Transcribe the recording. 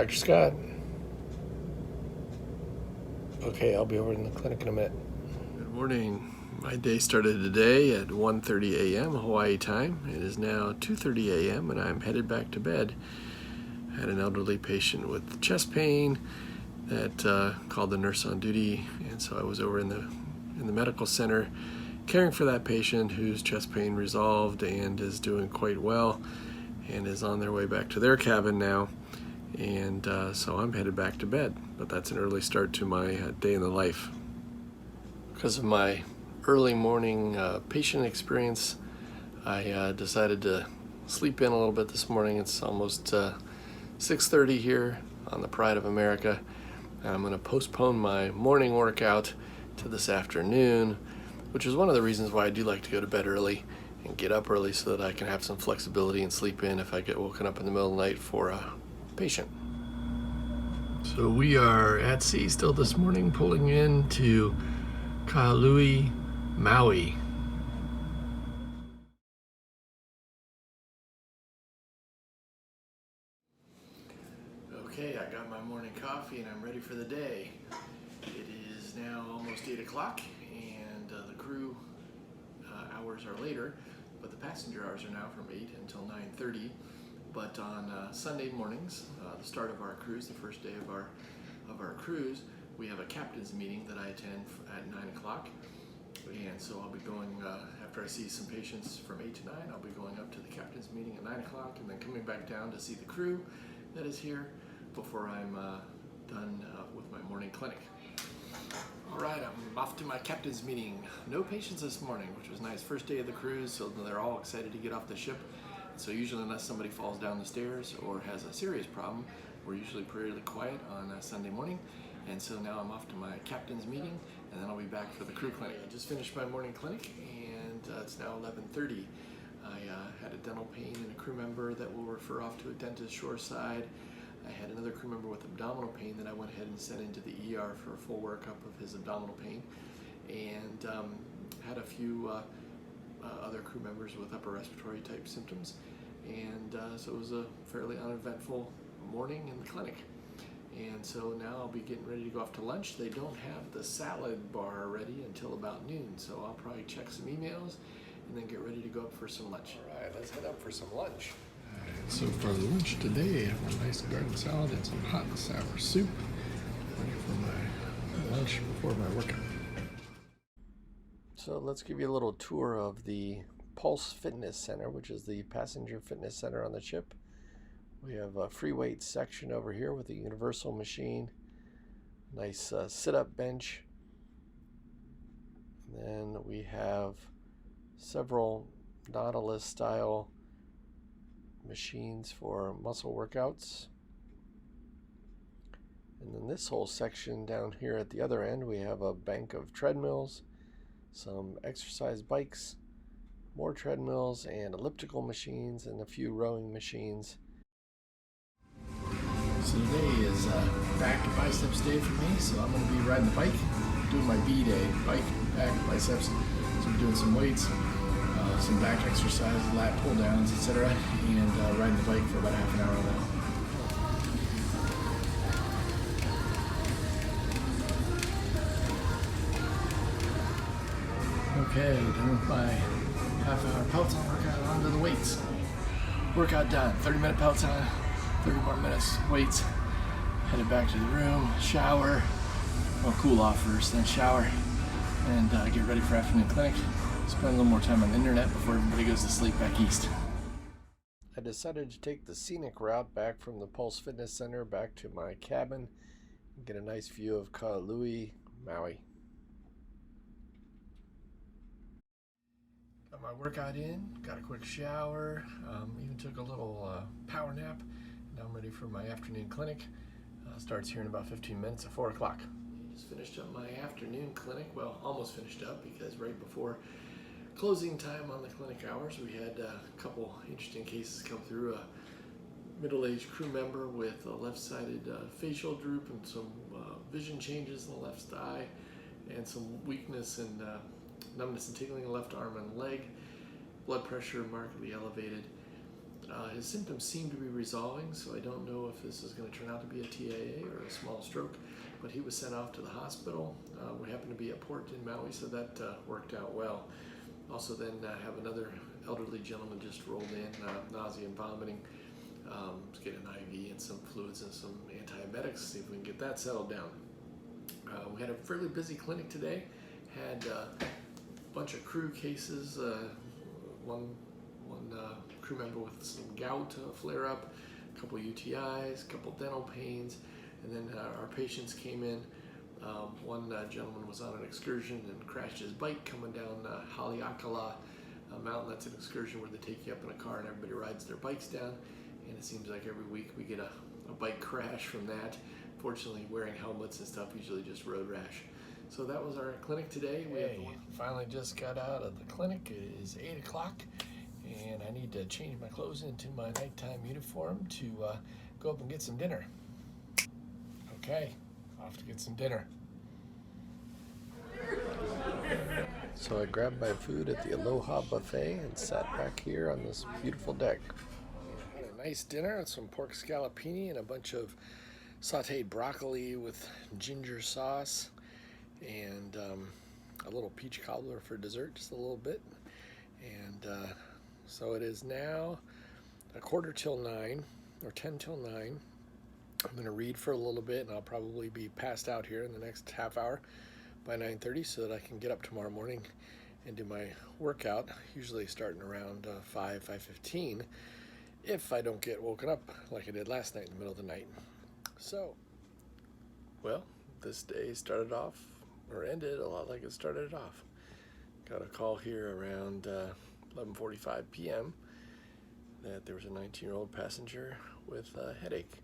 Dr. Scott. Okay, I'll be over in the clinic in a minute. Good morning. My day started today at 1:30 a.m. Hawaii time. It is now 2:30 a.m. and I'm headed back to bed. I had an elderly patient with chest pain that called the nurse on duty, and so I was over in the medical center caring for that patient whose chest pain resolved and is doing quite well and is on their way back to their cabin now. And so I'm headed back to bed, but that's an early start to my day in the life. Because of my early morning patient experience, I decided to sleep in a little bit this morning. It's almost 6:30 here on the Pride of America, and I'm going to postpone my morning workout to this afternoon, which is one of the reasons why I do like to go to bed early and get up early so that I can have some flexibility and sleep in if I get woken up in the middle of the night for a patient. So we are at sea still this morning, pulling into Honolulu, Maui. Okay, I got my morning coffee and I'm ready for the day. It is now almost 8 o'clock and the crew hours are later, but the passenger hours are now from 8 until 9:30. But on Sunday mornings, the start of our cruise, the first day of our cruise, we have a captain's meeting that I attend at 9 o'clock. And so I'll be going, after I see some patients from 8 to 9, I'll be going up to the captain's meeting at 9 o'clock and then coming back down to see the crew that is here before I'm done with my morning clinic. All right, I'm off to my captain's meeting. No patients this morning, which was nice. First day of the cruise, so they're all excited to get off the ship. So usually, unless somebody falls down the stairs or has a serious problem, we're usually pretty quiet on a Sunday morning. And so now I'm off to my captain's meeting, and then I'll be back for the crew clinic. I just finished my morning clinic, and it's now 11:30. I had a dental pain in a crew member that will refer off to a dentist shoreside. I had another crew member with abdominal pain that I went ahead and sent into the ER for a full workup of his abdominal pain, and had a few other crew members with upper respiratory type symptoms, and so it was a fairly uneventful morning in the clinic. And so now I'll be getting ready to go off to lunch. They don't have the salad bar ready until about noon, so I'll probably check some emails and then get ready to go up for some lunch. All right, let's head up for some lunch. So for lunch today, I have a nice garden salad and some hot and sour soup. Ready for my lunch before my workout. So let's give you a little tour of the Pulse Fitness Center, which is the passenger fitness center on the ship. We have a free weights section over here with a universal machine, nice sit-up bench. And then we have several Nautilus style machines for muscle workouts. And then this whole section down here at the other end, we have a bank of treadmills, some exercise bikes, more treadmills and elliptical machines, and a few rowing machines. So today is back biceps day for me, so I'm going to be riding the bike, doing my B day, bike, back, biceps. So I'm doing some weights, some back exercises, lat pull downs, etc., and riding the bike for about half an hour now. Okay, done with my half-hour Peloton workout, on to the weights. Workout done, 30-minute Peloton, 30 more minutes weights. Headed back to the room, shower, well, cool off first, then shower, and get ready for afternoon clinic. Spend a little more time on the internet before everybody goes to sleep back east. I decided to take the scenic route back from the Pulse Fitness Center back to my cabin and get a nice view of Honolulu, Maui. Got my workout in, got a quick shower, even took a little power nap. Now I'm ready for my afternoon clinic. Starts here in about 15 minutes at 4 o'clock. Just finished up my afternoon clinic. Well, almost finished up, because right before closing time on the clinic hours, we had a couple interesting cases come through. A middle-aged crew member with a left-sided facial droop and some vision changes in the left eye, and some weakness and numbness and tingling in the left arm and leg. Blood pressure markedly elevated. His symptoms seem to be resolving, so I don't know if this is going to turn out to be a TIA or a small stroke, but he was sent off to the hospital. We happened to be at port in Maui, so that worked out well. Also then have another elderly gentleman just rolled in, nausea and vomiting. Let's get an IV and some fluids and some antibiotics, see if we can get that settled down. We had a fairly busy clinic today. Had a bunch of crew cases, one crew member with some gout flare up, a couple UTIs, a couple dental pains, and then our patients came in. One gentleman was on an excursion and crashed his bike coming down Haleakala mountain. That's an excursion where they take you up in a car and everybody rides their bikes down, and it seems like every week we get a bike crash from that. Fortunately, wearing helmets and stuff, usually just road rash. So that was our clinic today. We finally just got out of the clinic. It is 8 o'clock, and I need to change my clothes into my nighttime uniform to go up and get some dinner. Okay, off to get some dinner. So I grabbed my food at the Aloha Buffet and sat back here on this beautiful deck. Had a nice dinner with some pork scallopini and a bunch of sauteed broccoli with ginger sauce, and a little peach cobbler for dessert, just a little bit. And so it is now 9:15 or 9:10. I'm going to read for a little bit, and I'll probably be passed out here in the next half hour by 9:30 so that I can get up tomorrow morning and do my workout, usually starting around 5:15, if I don't get woken up like I did last night in the middle of the night. So, well, this day started off, or ended a lot like it started off. Got a call here around 11:45 p.m. that there was a 19-year-old passenger with a headache.